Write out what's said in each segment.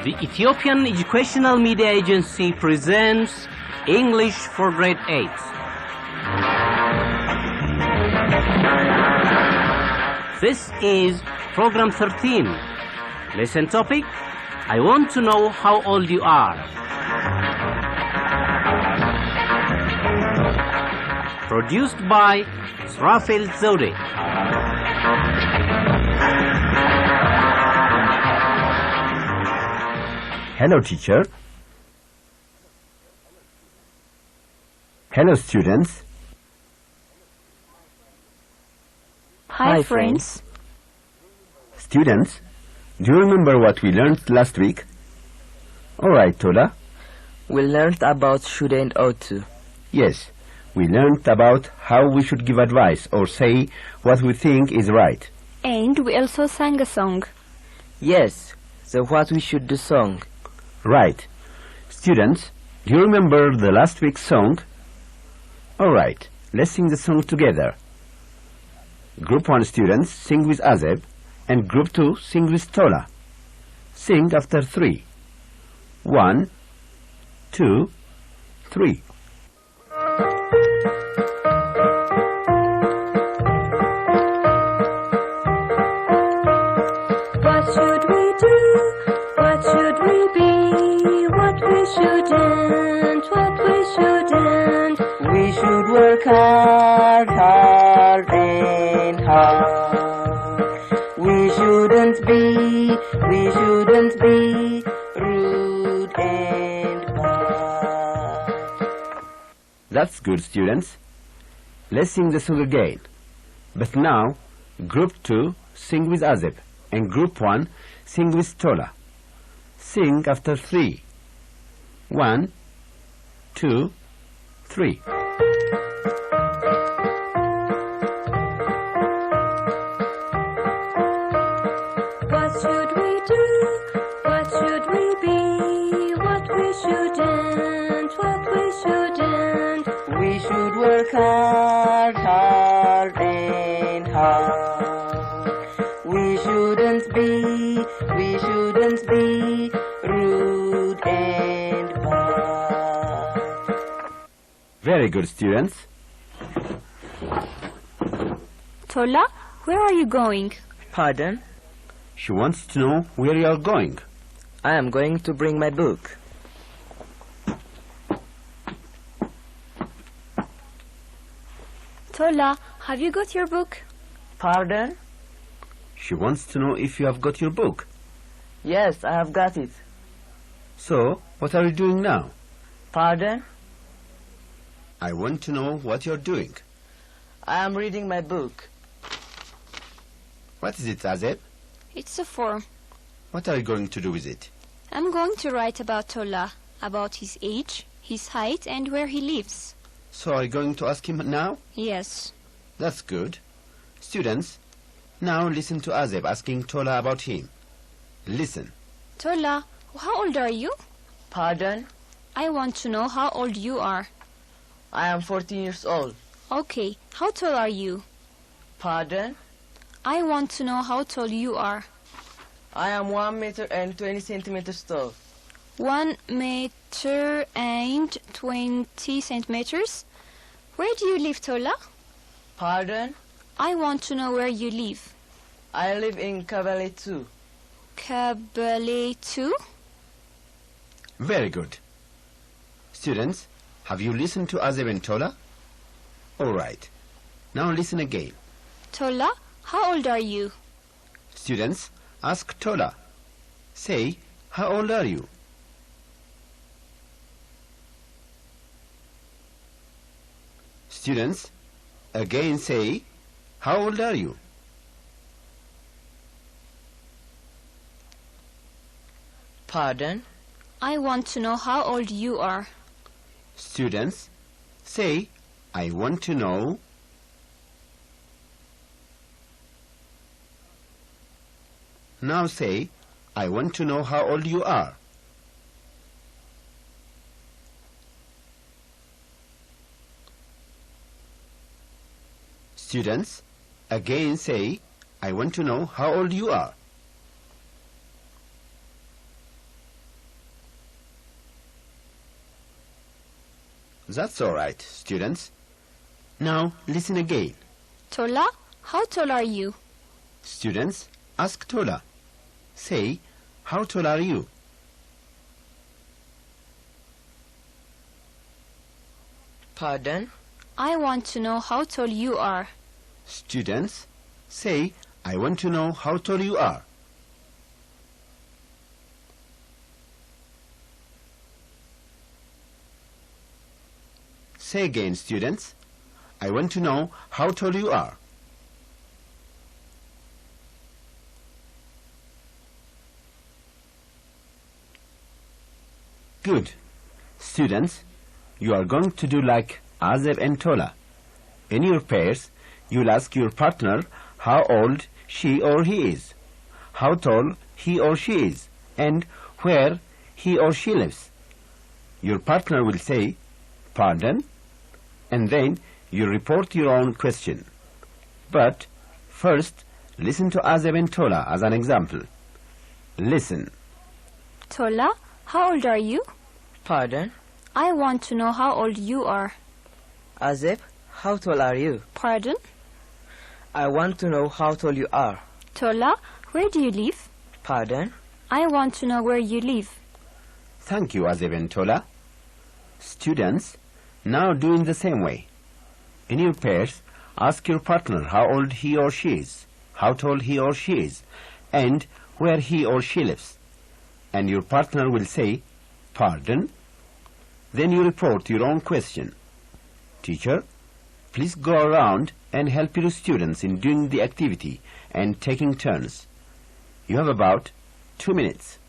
The Ethiopian Educational Media Agency presents English for Grade 8. This is Program 13. Lesson topic, I want to know how old you are. Produced by Srafil Zode. Hello, teacher. Hello, students. Hi, friends. Students, do you remember what we learned last week? All right, Tola. We learned about should and ought to. Yes, we learned about how we should give advice or say what we think is right. And we also sang a song. Yes, the what we should do song. Right. Students, do you remember the last week's song? All right, let's sing the song together. Group 1 students sing with Azeb, and Group 2 sing with Tola. Sing after 3. 1, 2, 3. What should we do? What should we be? What we shouldn't, what we shouldn't. We should work hard, hard and hard. We shouldn't be rude and bad. That's good, students. Let's sing the song again. But now, Group 2 sing with Azeb, and Group 1 sing with Tola. Sing after 3. 1, 2, 3. What should we do? What should we be? What we shouldn't, what we shouldn't. We should work hard, hard and hard. We shouldn't be rude and bad. Very good, students. Tola, where are you going? Pardon? She wants to know where you are going. I am going to bring my book. Tola, have you got your book? Pardon? She wants to know if you have got your book. Yes, I have got it. So, what are you doing now? Pardon? I want to know what you're doing. I am reading my book. What is it, Azeb? It's a form. What are you going to do with it? I'm going to write about Tola, about his age, his height, and where he lives. So are you going to ask him now? Yes. That's good. Students, now listen to Azeb asking Tola about him. Listen. Tola, how old are you? Pardon? I want to know how old you are. I am 14 years old. Okay, how tall are you? Pardon? I want to know how tall you are. I am 1 meter and 20 centimeters tall. 1 meter and 20 centimeters. Where do you live, Tola? Pardon? I want to know where you live. I live in Kabale 2. Kabale 2? Very good. Students, have you listened to Azeb and Tola? All right. Now listen again. Tola, how old are you? Students, ask Tola. Say, how old are you? Students, again say, how old are you? Pardon? I want to know how old you are. Students, say, I want to know. Now say, I want to know how old you are. Students, again say, I want to know how old you are. That's all right, students. Now listen again. Tola, how tall are you? Students, ask Tola. Say, how tall are you? Pardon? I want to know how tall you are. Students, say, I want to know how tall you are. Say again, students. I want to know how tall you are. Good. Students, you are going to do like Azeb and Tola. In your pairs, you'll ask your partner how old she or he is, how tall he or she is, and where he or she lives. Your partner will say, "Pardon?" and then you report your own question. But first, listen to Azeb and Tola as an example. Listen. Tola, how old are you? Pardon? I want to know how old you are. Azeb, how tall are you? Pardon? I want to know how tall you are. Tola, where do you live? Pardon? I want to know where you live. Thank you, Azeb and Tola. Students, now do in the same way. In your pairs, ask your partner how old he or she is, how tall he or she is, and where he or she lives. And your partner will say, "Pardon?" Then you report your own question. Teacher, please go around and help your students in doing the activity and taking turns. You have about 2 minutes.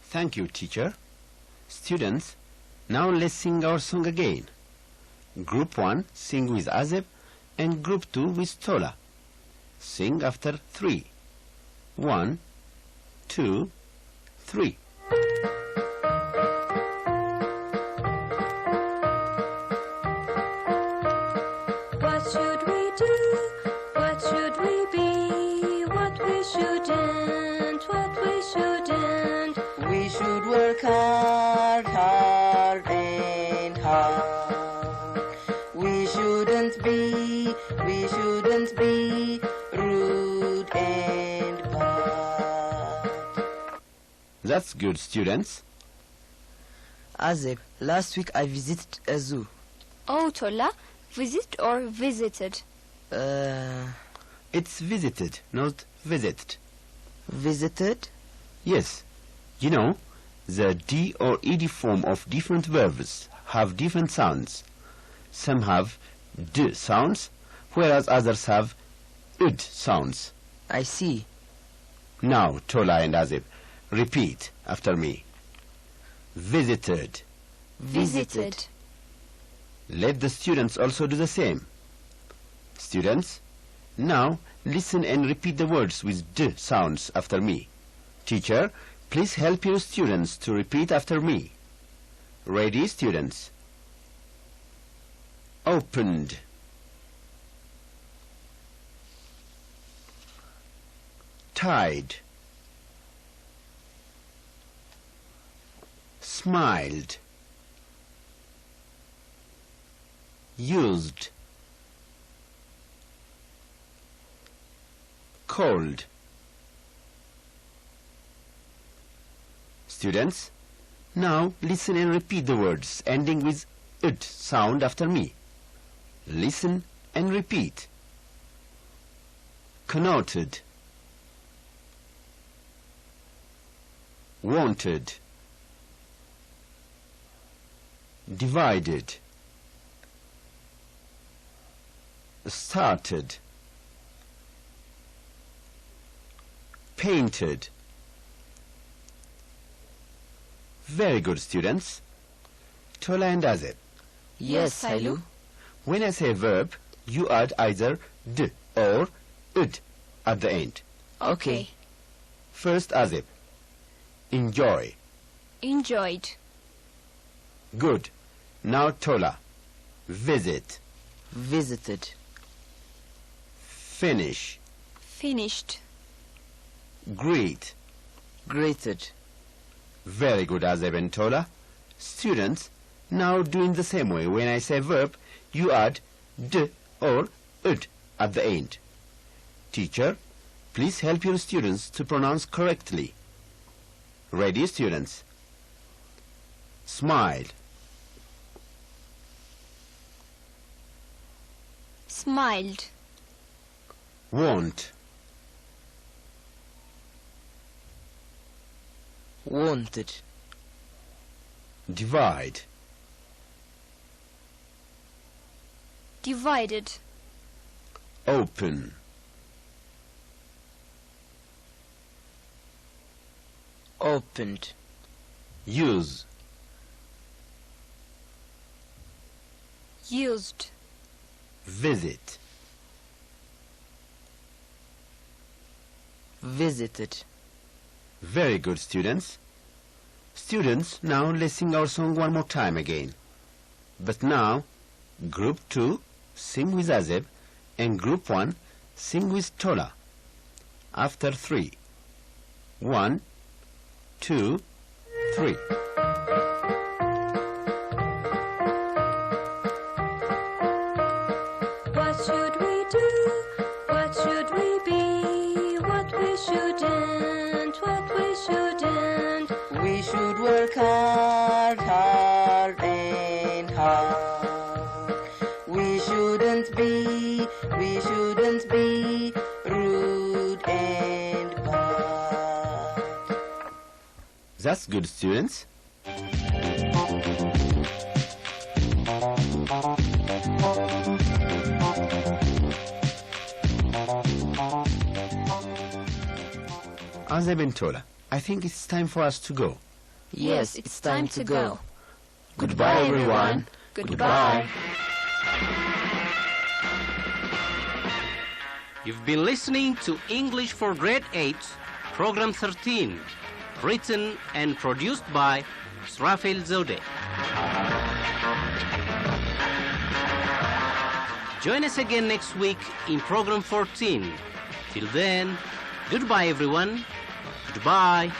Thank you, teacher. Students, now let's sing our song again. Group 1 sing with Azeb and Group 2 with Tola. Sing after 3. 1, 2, 3. What should we do? What should we be? What we shouldn't, what we shouldn't. We should work hard, hard and hard. We shouldn't be rude and bad. That's good, students. Azeb, last week I visited a zoo. Oh, Tola, visit or visited? It's visited, not visited. Visited? Yes. You know, the D or ED form of different verbs have different sounds. Some have D sounds, whereas others have UD sounds. I see. Now, Tola and Azib, repeat after me. Visited. Visited. Let the students also do the same. Students, now listen and repeat the words with D sounds after me. Teacher, please help your students to repeat after me. Ready, students? Opened. Tied. Smiled. Used. Cold. Students, now listen and repeat the words ending with "ud" sound after me. Listen and repeat. Connoted. Wanted. Divided. Started. Painted. Very good, students. Tola and Azeb. Yes, Sailu. When I say verb, you add either d or ud at the end. Okay. First, Azeb. Enjoy. Enjoyed. Good. Now, Tola. Visit. Visited. Finish. Finished. Greet. Greeted. Very good, Azeb and Tola. Students, now do in the same way. When I say verb, you add d or ud at the end. Teacher, please help your students to pronounce correctly. Ready, students? Smile. Smiled. Want. Wanted. Divide. Divided. Open. Opened. Use. Used. Visit. Visited. Very good, students. Students, now let's sing our song one more time again. But now, Group 2, sing with Azeb, and Group 1, sing with Tola. After 3. 1, 2, 3. What should we do? What should we be? What we shouldn't, what we shouldn't. We should work hard, hard and hard. We shouldn't be rude and bad. That's good, students. Azeb and Tola, I think it's time for us to go. Yes, it's time to go. Goodbye, everyone. Goodbye. You've been listening to English for Grade 8, Program 13, written and produced by Srafil Zode. Join us again next week in Program 14. Till then, goodbye everyone. Goodbye.